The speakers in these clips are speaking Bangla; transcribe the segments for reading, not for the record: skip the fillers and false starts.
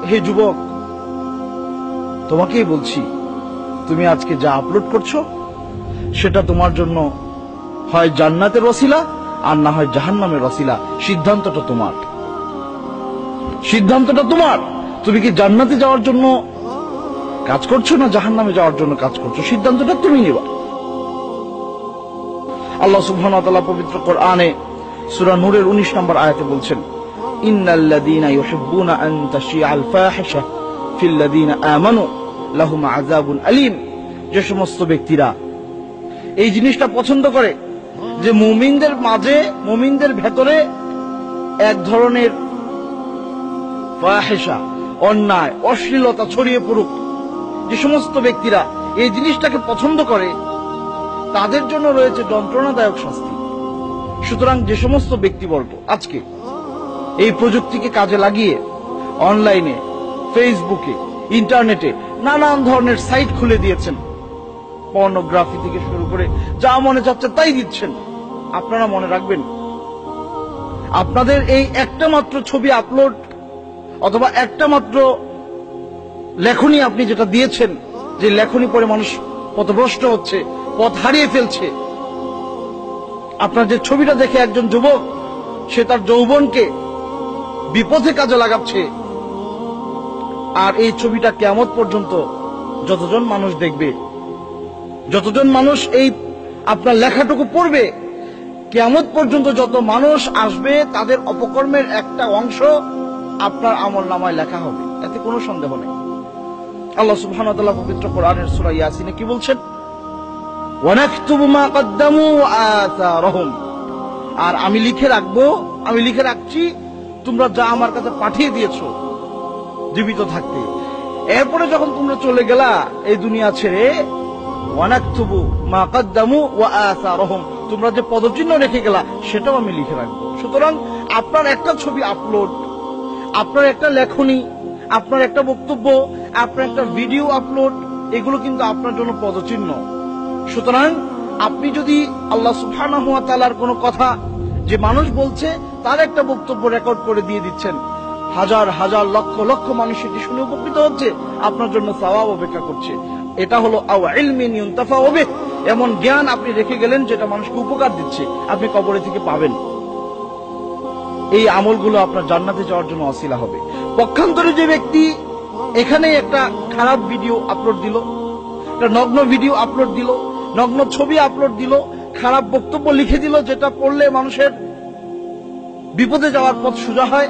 হে যুবক, তোমাকেই বলছি, তুমি আজকে যা আপলোড করছো সেটা তোমার জন্য হয় জান্নাতের ওসিলা আর না হয় জাহান্নামের ওসিলা। সিদ্ধান্তটা তোমার, সিদ্ধান্তটা তোমার। তুমি কি জান্নাতে যাওয়ার জন্য কাজ করছো না জাহান্নামে যাওয়ার জন্য কাজ করছো? সিদ্ধান্তটা তুমি নিবা। আল্লাহ সুবহানাহু ওয়া তাআলা পবিত্র কোরআনে সূরা নূরের 19 নম্বর আয়াতে বলছেন, ইন্নাল্লাযীনা ইউহিব্বুনা আন তাশিআল ফাহিশা ফিল্লাযীনা আমানু লাহুম আযাবুন আলীম। যে সমস্ত ব্যক্তিরা এই জিনিসটা পছন্দ করে যে মুমিনদের মাঝে, মুমিনদের ভেতরে এক ধরনের ফাহিশা, অন্যায়, অশ্লীলতা ছড়িয়ে পড়ুক, যে সমস্ত ব্যক্তিরা এই জিনিসটাকে পছন্দ করে তাদের জন্য রয়েছে যন্ত্রণাদায়ক শাস্তি। সুতরাং যে সমস্ত ব্যক্তিবর্গ আজকে এই প্রযুক্তিকে কাজে লাগিয়ে অনলাইনে, ফেসবুকে, ইন্টারনেটে নানান ধরনের সাইট খুলে দিয়েছেন, পর্নোগ্রাফি থেকে শুরু করে যা মনে চাচ্ছে তাই দিচ্ছেন, আপনারা মনে রাখবেন, আপনাদের এই একটা মাত্র ছবি আপলোড অথবা একটা মাত্র লেখনী আপনি যেটা দিয়েছেন, যে লেখনী পড়ে মানুষ পথভ্রষ্ট হচ্ছে, পথ হারিয়ে ফেলছে, আপনার যে ছবিটা দেখে একজন যুবক সে তার যৌবনকে বিপথে কাজে লাগাচ্ছে, আর এই ছবিটা কিয়ামত পর্যন্ত যতজন মানুষ দেখবে, যতজন মানুষ এই আপনার লেখাটুকু পড়বে, কিয়ামত পর্যন্ত যত মানুষ আসবে তাদের অপকর্মের একটা অংশ আপনার আমলনামায় লেখা হবে, এতে কোনো সন্দেহ নেই। আল্লাহ সুবহানাহু ওয়া তাআলা পবিত্র কোরআনের সূরা ইয়াসিনে কি বলছেন? ওয়ানাকতুবু মা কদ্দামু ওয়া আসারহুম। আর আমি লিখে রাখবো, আমি লিখে রাখছি তোমরা যা আমার কাছে পাঠিয়ে দিয়েছো জীবিত থাকতে। এরপরে যখন তোমরা চলে গেলা এই দুনিয়া ছেড়ে, ওয়ানাকতুবু মা কদ্দামু ওয়া আসারহুম, তোমরা যে পদচিহ্ন রেখে গেলা সেটাও আমি লিখে রাখবো। সুতরাং আপনার একটা ছবি আপলোড, আপনার একটা লেখনী, আপনার একটা বক্তব্য, আপনার একটা ভিডিও আপলোড, এগুলো কিন্তু আপনার জন্য পদচিহ্ন। সুতরাং আপনি যদি আল্লাহ সুবহানাহু ওয়া তাআলার কোনো কথা যে মানুষ বলছে তার একটা বক্তব্য রেকর্ড করে দিয়ে দিচ্ছেন, হাজার হাজার লক্ষ লক্ষ মানুষ এটি শুনে উপকৃত হচ্ছে, আপনার জন্য সওয়াব অপেক্ষা করছে। এটা হলো আও ইলমিন ইউনতাফাউ বিহি, এমন জ্ঞান আপনি রেখে গেলেন যেটা মানুষকে উপকার দিচ্ছে, আপনি কবরে থেকে পাবেন। এই আমলগুলো আপনার জান্নাতে যাওয়ার জন্য ওসিলা হবে। পক্ষান্তরে যে ব্যক্তি এখানে একটা খারাপ ভিডিও আপলোড দিল, একটা নগ্ন ভিডিও আপলোড দিল, নগ্ন ছবি আপলোড দিল, খারাপ বক্তব্য লিখে দিল যেটা পড়লে মানুষের বিপদে যাওয়ার পথ সোজা হয়,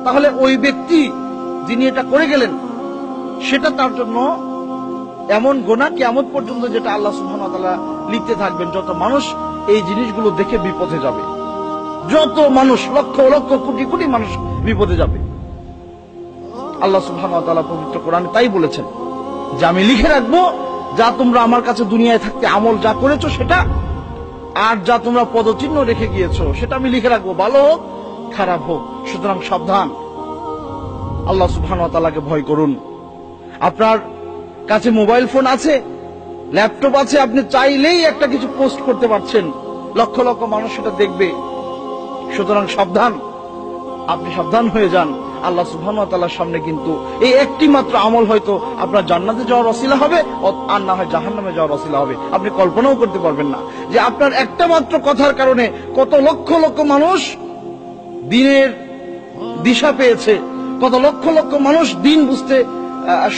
তাহলে ওই ব্যক্তি যিনি এটা করে গেলেন সেটা তার জন্য এমন গুনাহ কিয়ামত পর্যন্ত যেটা আল্লাহ সুবহানাহু ওয়া তাআলা লিখতে থাকবেন। যত মানুষ এই জিনিসগুলো দেখে বিপদে যাবে, যত মানুষ, লক্ষ লক্ষ কোটি কোটি মানুষ বিপদে যাবে। আল্লাহ সুবহানাহু ওয়া তাআলা পবিত্র কোরআনে তাই বলেছেন যে আমি লিখে রাখবো যা তোমরা আমার কাছে দুনিয়ায় থাকতে আমল যা করেছো সেটা, আর যা তোমরা পদচিহ্ন রেখে গিয়েছো সেটা আমি লিখে রাখবো, ভালো হোক খারাপ হোক। সুতরাং সাবধান, আল্লাহ সুবহানাহু ওয়া তাআলাকে ভয় করুন। আপনার কাছে মোবাইল ফোন আছে, ল্যাপটপ আছে, আপনি চাইলেই একটা কিছু পোস্ট করতে পারছেন, লক্ষ লক্ষ মানুষ সেটা দেখবে। সুতরাং সাবধান, আপনি সাবধান হয়ে যান। আল্লাহ সুবহানাহু ওয়া তাআলার সামনে কিন্তু এই একটি মাত্র আমল হয়তো আপনার জান্নাতে যাওয়ার ওসিলা হবে, আর না হয় জাহান্নামে যাওয়ার ওসিলা হবে। আপনি কল্পনাও করতে পারবেন না যে আপনার একটা মাত্র কথার কারণে কত লক্ষ লক্ষ মানুষ দিনের দিশা পেয়েছে, কত লক্ষ লক্ষ মানুষ দিন বুঝতে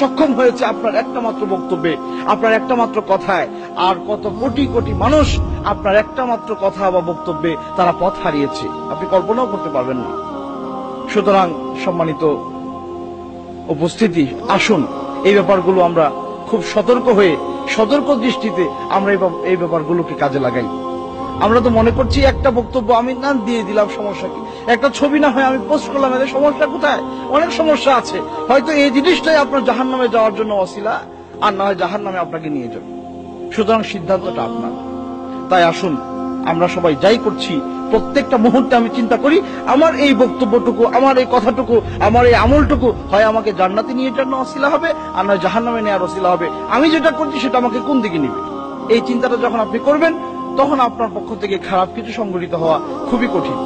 সক্ষম হয়েছে আপনার একটা মাত্র বক্তব্যে, আপনার একটা মাত্র কথায়, আর কত কোটি কোটি মানুষ আপনার একটা মাত্র কথা বা বক্তব্যে তারা পথ হারিয়েছে, আপনি কল্পনাও করতে পারবেন না। সুতরাং সম্মানিত উপস্থিতি, আসুন এই ব্যাপারগুলো আমরা খুব সতর্ক হয়ে, সতর্ক দৃষ্টিতে আমরা এই ব্যাপারগুলোকে কাজে লাগাই। আমরা তো মনে করছি একটা বক্তব্য আমি না দিয়ে দিলাম, সমস্যা কি? একটা ছবি না হয় আমি পোস্ট করলাম, এদের সমস্যা কোথায়? অনেক সমস্যা আছে। হয়তো এই জিনিসটাই আপনার জাহান্নামে যাওয়ার জন্য ওসিলা, আর না হয় জাহান্নামে আপনাকে নিয়ে যাবে। সুতরাং সিদ্ধান্তটা আপনার। তাই আসুন আমরা সবাই যাই করছি প্রত্যেকটা মুহূর্তে আমি চিন্তা করি আমার এই বক্তব্যটুকু, আমার এই কথাটুকু, আমার এই আমলটুকু হয় আমাকে জান্নাতে নিয়ে যাওয়ার জন্য ওসিলা হবে, আর নয় জাহান্নামে নেওয়ার ওসিলা হবে। আমি যেটা করছি সেটা আমাকে কোন দিকে নিবে, এই চিন্তাটা যখন আপনি করবেন তখন আপনার পক্ষ থেকে খারাপ কিছু সংঘটিত হওয়া খুবই কঠিন।